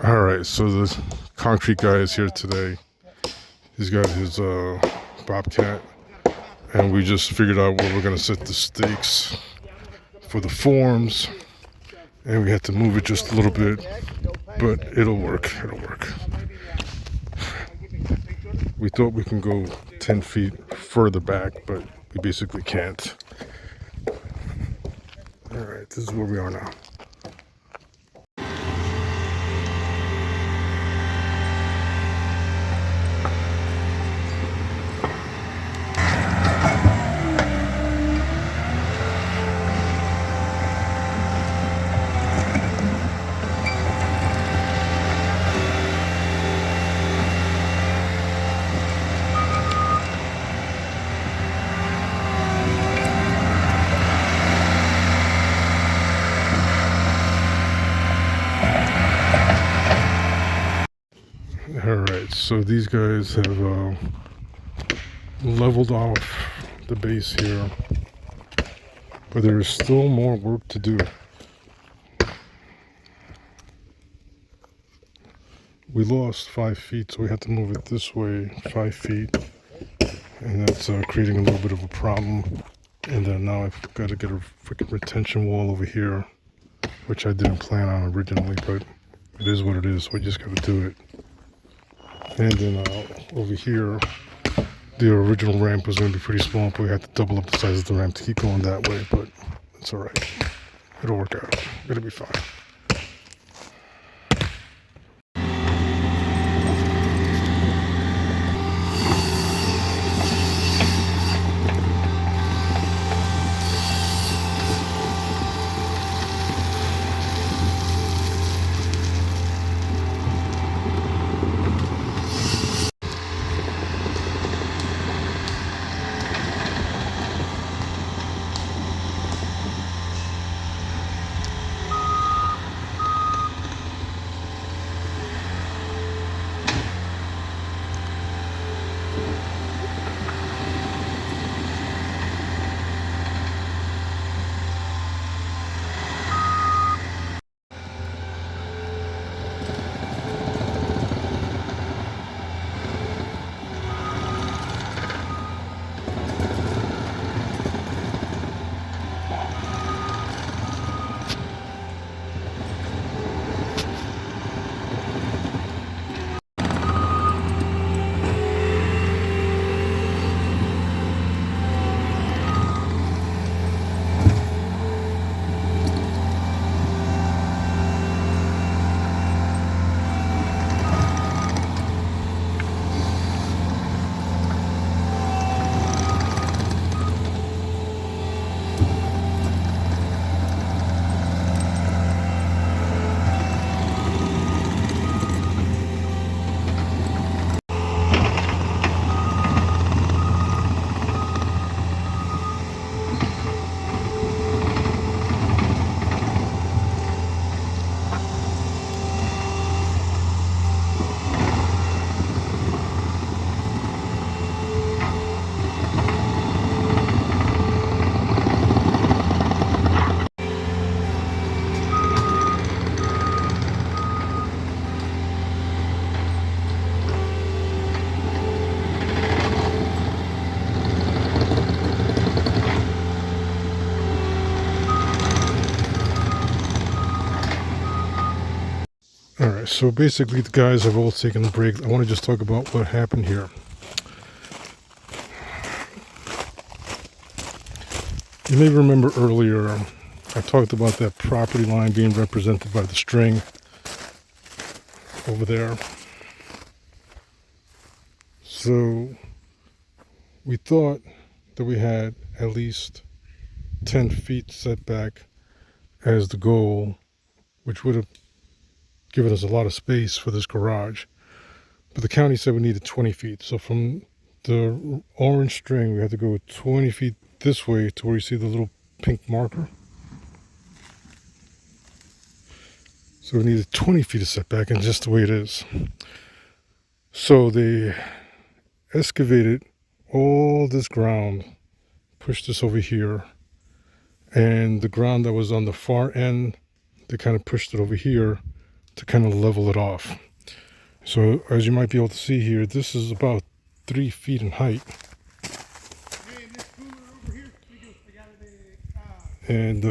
All right, so the concrete guy is here today. He's got his bobcat, and we just figured out where we're gonna set the stakes for the forms, and we had to move it just a little bit, but it'll work. It'll work. We thought we can go 10 feet further back, but we basically can't. All right, this is where we are now. All right, so these guys have leveled off the base here, but there is still more work to do. We lost 5 feet, so we had to move it this way 5 feet, and that's creating a little bit of a problem. And then now I've got to get a freaking retention wall over here, which I didn't plan on originally, but it is what it is. We just got to do it. And then over here, the original ramp was going to be pretty small, but we had to double up the size of the ramp to keep going that way. But it's all right. It'll work out. It'll be fine. All right, so basically the guys have all taken a break. I want to just talk about what happened here. You may remember earlier I talked about that property line being represented by the string over there. So we thought that we had at least 10 feet setback as the goal, which would have given us a lot of space for this garage. But the county said we needed 20 feet. So from the orange string, we had to go 20 feet this way to where you see the little pink marker. So we needed 20 feet of setback, and just the way it is. So they excavated all this ground, pushed this over here, and the ground that was on the far end, they kind of pushed it over here to kind of level it off. So as you might be able to see here, this is about 3 feet in height. And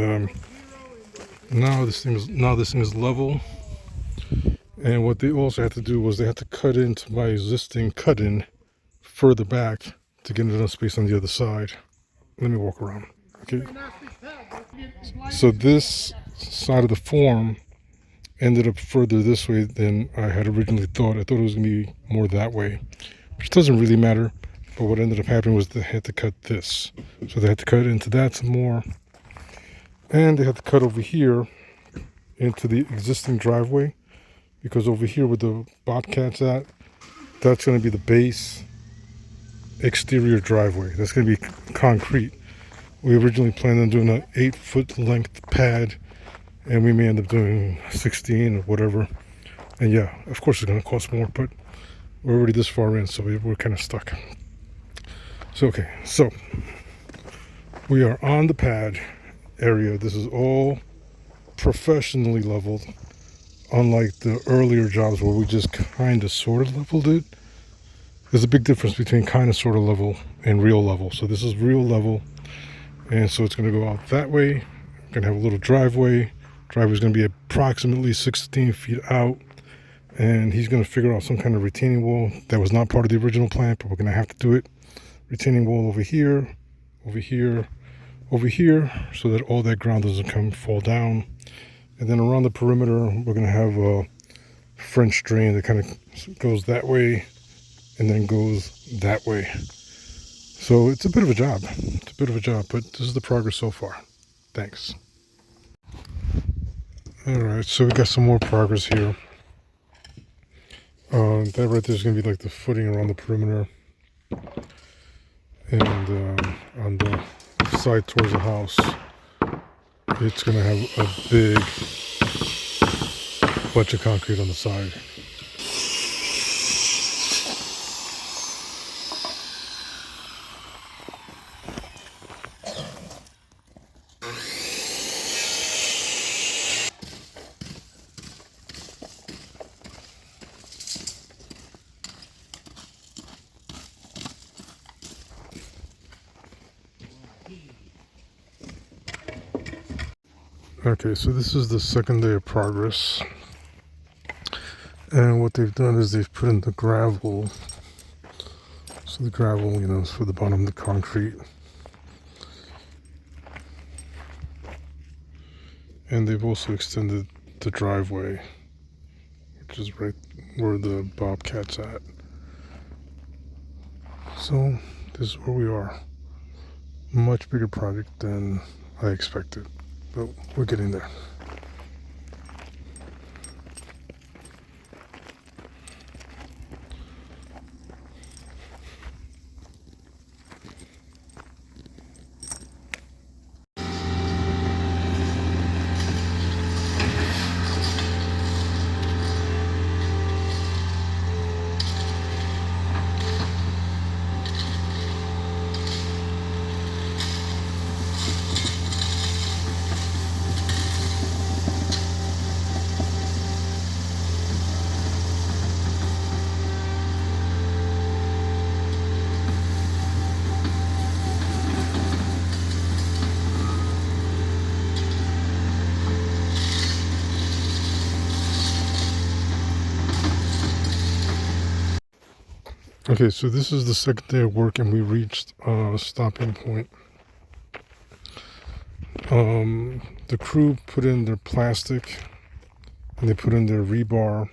now this thing is level. And what they also had to do was they had to cut into my existing cut-in further back to get enough space on the other side. Let me walk around. Okay. So this side of the form ended up further this way than I had originally thought. I thought it was going to be more that way, which doesn't really matter. But what ended up happening was they had to cut this. So they had to cut into that some more. And they had to cut over here into the existing driveway, because over here where the Bobcat's at, that's going to be the base exterior driveway. That's going to be concrete. We originally planned on doing an 8-foot length pad, and we may end up doing 16 or whatever. And yeah, of course it's going to cost more, but we're already this far in, so we're kind of stuck. So okay, so we are on the pad area. This is all professionally leveled, unlike the earlier jobs where we just kind of sort of leveled it. There's a big difference between kind of sort of level and real level. So this is real level, and so it's going to go out that way. We're going to have a little driveway. Driveway's going to be approximately 16 feet out, and he's going to figure out some kind of retaining wall that was not part of the original plan, but we're going to have to do it. Retaining wall over here, over here, over here, so that all that ground doesn't fall down. And then around the perimeter, we're going to have a French drain that kind of goes that way and then goes that way. So it's a bit of a job. It's a bit of a job, but this is the progress so far. Thanks. All right, so we got some more progress here. That right there is going to be like the footing around the perimeter. And on the side towards the house, it's going to have a big bunch of concrete on the side. Okay, so this is the second day of progress, and what they've done is they've put in the gravel. So the gravel, is for the bottom of the concrete, and they've also extended the driveway, which is right where the Bobcat's at. So this is where we are. Much bigger project than I expected, but we're getting there. Okay, so this is the second day of work, and we reached a stopping point. The crew put in their plastic, and they put in their rebar,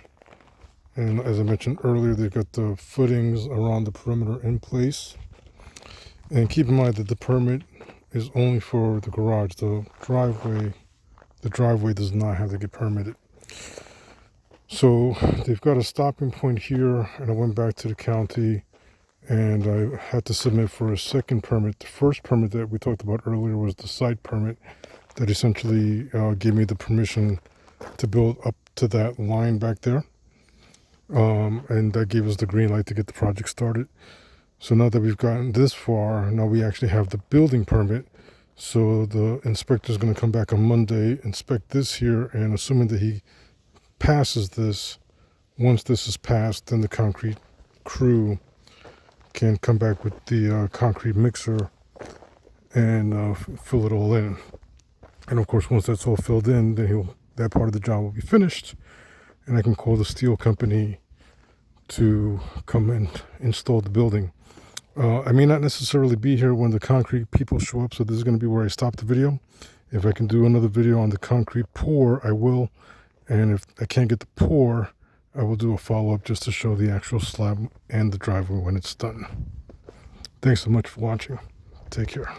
and as I mentioned earlier, they've got the footings around the perimeter in place. And keep in mind that the permit is only for the garage. The driveway does not have to get permitted. So they've got a stopping point here, and I went back to the county and I had to submit for a second permit. The first permit that we talked about earlier was the site permit that essentially gave me the permission to build up to that line back there. And that gave us the green light to get the project started. So now that we've gotten this far, now we actually have the building permit. So the inspector is going to come back on Monday, inspect this here, and assuming that he passes this, once this is passed, then the concrete crew can come back with the concrete mixer and fill it all in. And of course, once that's all filled in, then that part of the job will be finished, and I can call the steel company to come and install the building. I may not necessarily be here when the concrete people show up, so this is going to be where I stop the video. If I can do another video on the concrete pour, I will. And if I can't get the pour, I will do a follow-up just to show the actual slab and the driveway when it's done. Thanks so much for watching. Take care.